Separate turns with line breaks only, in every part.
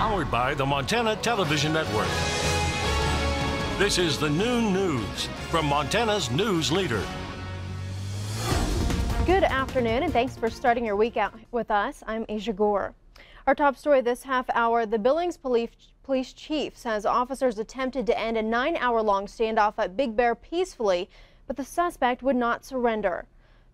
Powered by the Montana Television Network. This is the Noon News from Montana's news leader.
Good afternoon, and thanks for starting your week out with us. I'm Aja Goare. Our top story this half hour, the Billings police chief says officers attempted to end a 9-hour-long standoff at Big Bear peacefully, but the suspect would not surrender.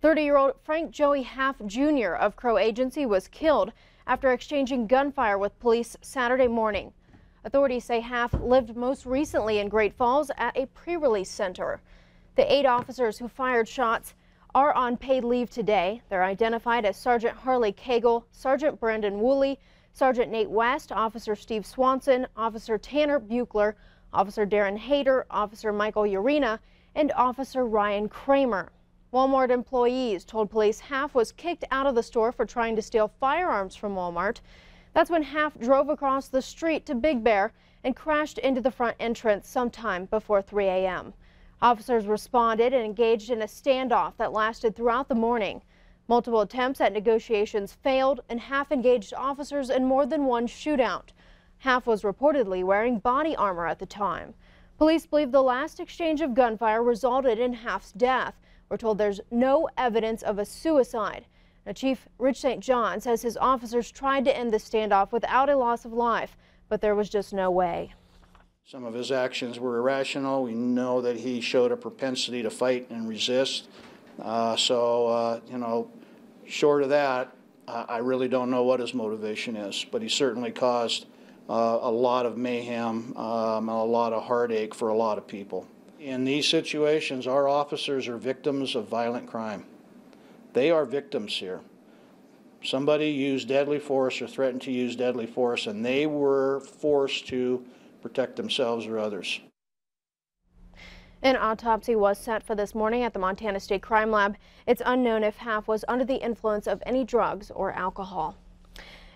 30-year-old Frank Joey Half Jr. of Crow Agency was killed after exchanging gunfire with police Saturday morning. Authorities say Half lived most recently in Great Falls at a pre-release center. The 8 officers who fired shots are on paid leave today. They're identified as Sergeant Harley Cagle, Sergeant Brandon Woolley, Sergeant Nate West, Officer Steve Swanson, Officer Tanner Buechler, Officer Darren Hayter, Officer Michael Urena, and Officer Ryan Kramer. Walmart employees told police Half was kicked out of the store for trying to steal firearms from Walmart. That's when Half drove across the street to Big Bear and crashed into the front entrance sometime before 3 a.m. Officers responded and engaged in a standoff that lasted throughout the morning. Multiple attempts at negotiations failed, and Half engaged officers in more than one shootout. Half was reportedly wearing body armor at the time. Police believe the last exchange of gunfire resulted in Half's death. We're told there's no evidence of a suicide. Now, Chief Rich St. John says his officers tried to end the standoff without a loss of life, but there was just no way.
Some of his actions were irrational. We know that he showed a propensity to fight and resist. Short of that, I really don't know what his motivation is, but he certainly caused a lot of mayhem, a lot of heartache for a lot of people. In these situations, our officers are victims of violent crime. They are victims here. Somebody used deadly force or threatened to use deadly force, and they were forced to protect themselves or others.
An autopsy was set for this morning at the Montana State Crime Lab. It's unknown if Half was under the influence of any drugs or alcohol.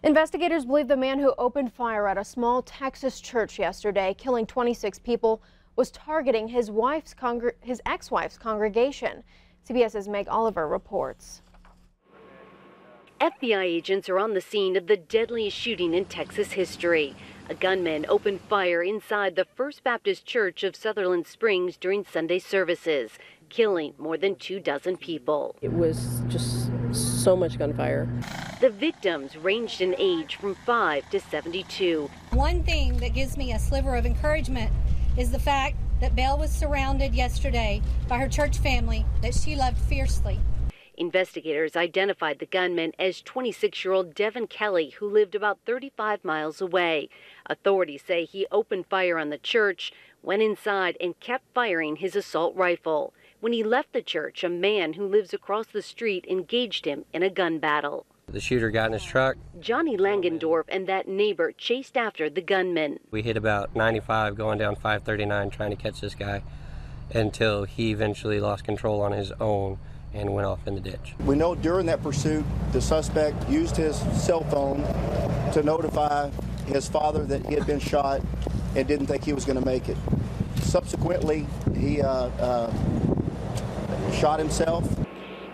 Investigators believe the man who opened fire at a small Texas church yesterday, killing 26 people, was targeting his ex-wife's congregation. CBS's Meg Oliver reports.
FBI agents are on the scene of the deadliest shooting in Texas history. A gunman opened fire inside the First Baptist Church of Sutherland Springs during Sunday services, killing more than 24 people.
It was just so much gunfire.
The victims ranged in age from 5 to 72.
One thing that gives me a sliver of encouragement is the fact that Belle was surrounded yesterday by her church family that she loved fiercely.
Investigators identified the gunman as 26-year-old Devin Kelly, who lived about 35 miles away. Authorities say he opened fire on the church, went inside, and kept firing his assault rifle. When he left the church, a man who lives across the street engaged him in a gun battle.
The shooter got in his truck.
Johnny Langendorf and that neighbor chased after the gunman.
We hit about 95 going down 539 trying to catch this guy until he eventually lost control on his own and went off in the ditch.
We know during that pursuit, the suspect used his cell phone to notify his father that he had been shot and didn't think he was going to make it. Subsequently, he shot himself.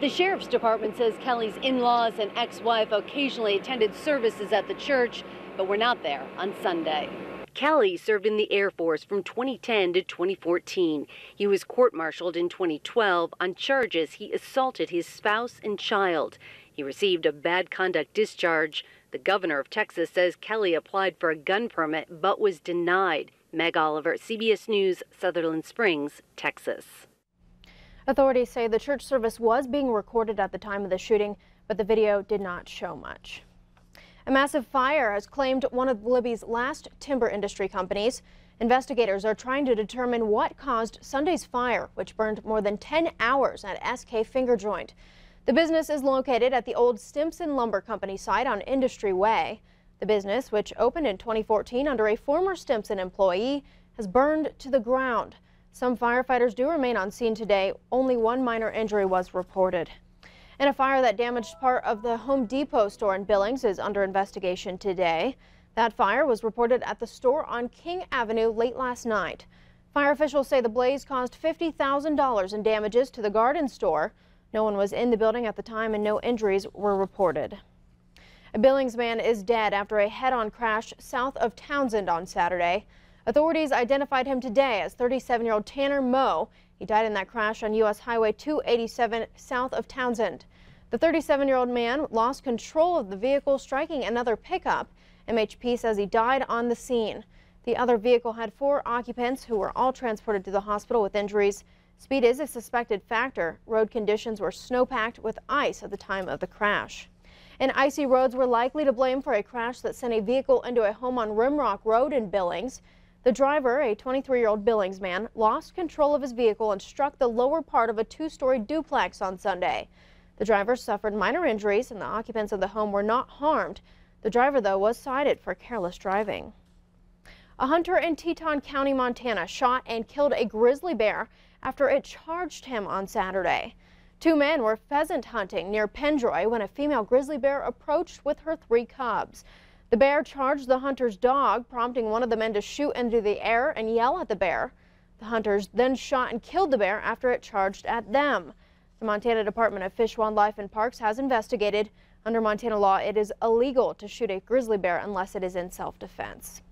The Sheriff's Department says Kelly's in-laws and ex-wife occasionally attended services at the church, but were not there on Sunday. Kelly served in the Air Force from 2010 to 2014. He was court-martialed in 2012 on charges he assaulted his spouse and child. He received a bad conduct discharge. The governor of Texas says Kelly applied for a gun permit but was denied. Meg Oliver, CBS News, Sutherland Springs, Texas.
Authorities say the church service was being recorded at the time of the shooting, but the video did not show much. A massive fire has claimed one of Willoughby's last timber industry companies. Investigators are trying to determine what caused Sunday's fire, which burned more than 10 hours at SK Finger Joint. The business is located at the old Stimson Lumber Company site on Industry Way. The business, which opened in 2014 under a former Stimson employee, has burned to the ground. Some firefighters do remain on scene today. Only one minor injury was reported. And a fire that damaged part of the Home Depot store in Billings is under investigation today. That fire was reported at the store on King Avenue late last night. Fire officials say the blaze caused $50,000 in damages to the garden store. No one was in the building at the time and no injuries were reported. A Billings man is dead after a head-on crash south of Townsend on Saturday. Authorities identified him today as 37-year-old Tanner Moe. He died in that crash on U.S. Highway 287 south of Townsend. The 37-year-old man lost control of the vehicle, striking another pickup. MHP says he died on the scene. The other vehicle had 4 occupants who were all transported to the hospital with injuries. Speed is a suspected factor. Road conditions were snow-packed with ice at the time of the crash. And icy roads were likely to blame for a crash that sent a vehicle into a home on Rimrock Road in Billings. The driver, a 23-year-old Billings man, lost control of his vehicle and struck the lower part of a 2-story duplex on Sunday. The driver suffered minor injuries and the occupants of the home were not harmed. The driver, though, was cited for careless driving. A hunter in Teton County, Montana, shot and killed a grizzly bear after it charged him on Saturday. 2 men were pheasant hunting near Pendroy when a female grizzly bear approached with her 3 cubs. The bear charged the hunter's dog, prompting one of the men to shoot into the air and yell at the bear. The hunters then shot and killed the bear after it charged at them. The Montana Department of Fish, Wildlife and Parks has investigated. Under Montana law, it is illegal to shoot a grizzly bear unless it is in self-defense.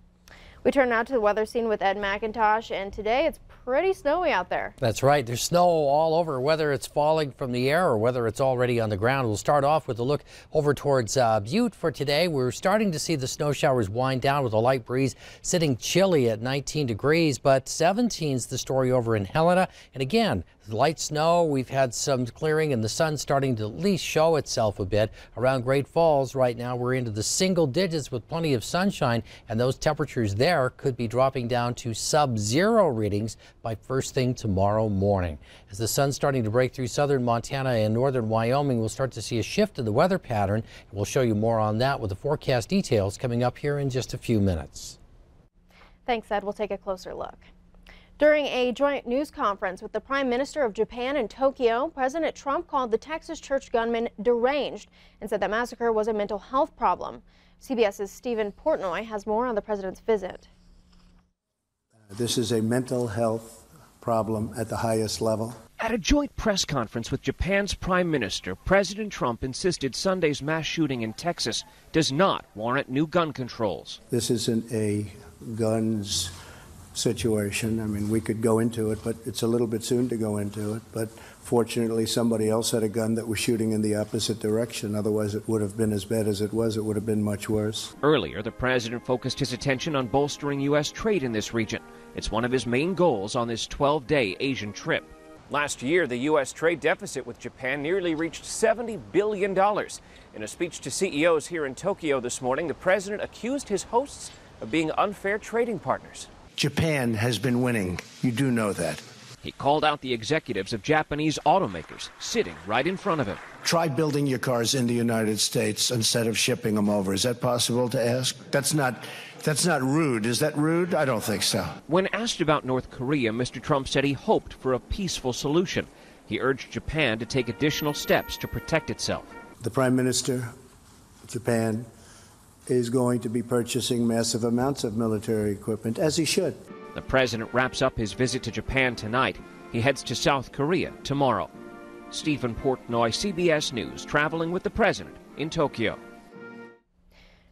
We turn now to the weather scene with Ed McIntosh, and today it's pretty snowy out there.
That's right. There's snow all over, whether it's falling from the air or whether it's already on the ground. We'll start off with a look over towards Butte for today. We're starting to see the snow showers wind down with a light breeze, sitting chilly at 19 degrees, but 17's the story over in Helena. And again, light snow, we've had some clearing and the sun starting to at least show itself a bit. Around Great Falls right now we're into the single digits with plenty of sunshine, and those temperatures there could be dropping down to sub-zero readings by first thing tomorrow morning. As the sun's starting to break through southern Montana and northern Wyoming, we'll start to see a shift in the weather pattern. We'll show you more on that with the forecast details coming up here in just a few minutes.
Thanks, Ed. We'll take a closer look. During a joint news conference with the Prime Minister of Japan in Tokyo, President Trump called the Texas church gunman deranged and said the massacre was a mental health problem. CBS's Stephen Portnoy has more on the president's visit.
This is a mental health problem at the highest level.
At a joint press conference with Japan's Prime Minister, President Trump insisted Sunday's mass shooting in Texas does not warrant new gun controls.
This isn't a guns situation. I mean, we could go into it, but it's a little bit soon to go into it. But fortunately, somebody else had a gun that was shooting in the opposite direction. Otherwise, it would have been as bad as it was. It would have been much worse.
Earlier, the president focused his attention on bolstering U.S. trade in this region. It's one of his main goals on this 12-day Asian trip. Last year, the U.S. trade deficit with Japan nearly reached $70 billion. In a speech to CEOs here in Tokyo this morning, the president accused his hosts of being unfair trading partners.
Japan has been winning. You do know that.
He called out the executives of Japanese automakers sitting right in front of him.
Try building your cars in the United States instead of shipping them over. Is that possible to ask? That's not rude. Is that rude? I don't think so.
When asked about North Korea, Mr. Trump said he hoped for a peaceful solution. He urged Japan to take additional steps to protect itself.
The Prime Minister of Japan is going to be purchasing massive amounts of military equipment, as he should.
The president wraps up his visit to Japan tonight. He heads to South Korea tomorrow. Stephen Portnoy, CBS News, traveling with the president in Tokyo.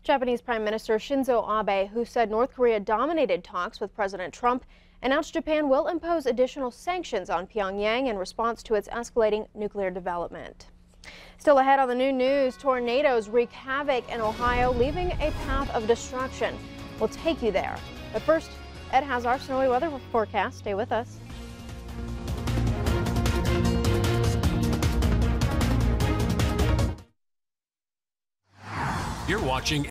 Japanese Prime Minister Shinzo Abe, who said North Korea dominated talks with President Trump, announced Japan will impose additional sanctions on Pyongyang in response to its escalating nuclear development. Still ahead on the new news, tornadoes wreak havoc in Ohio, leaving a path of destruction. We'll take you there. But first, Ed has our snowy weather forecast. Stay with us.
You're watching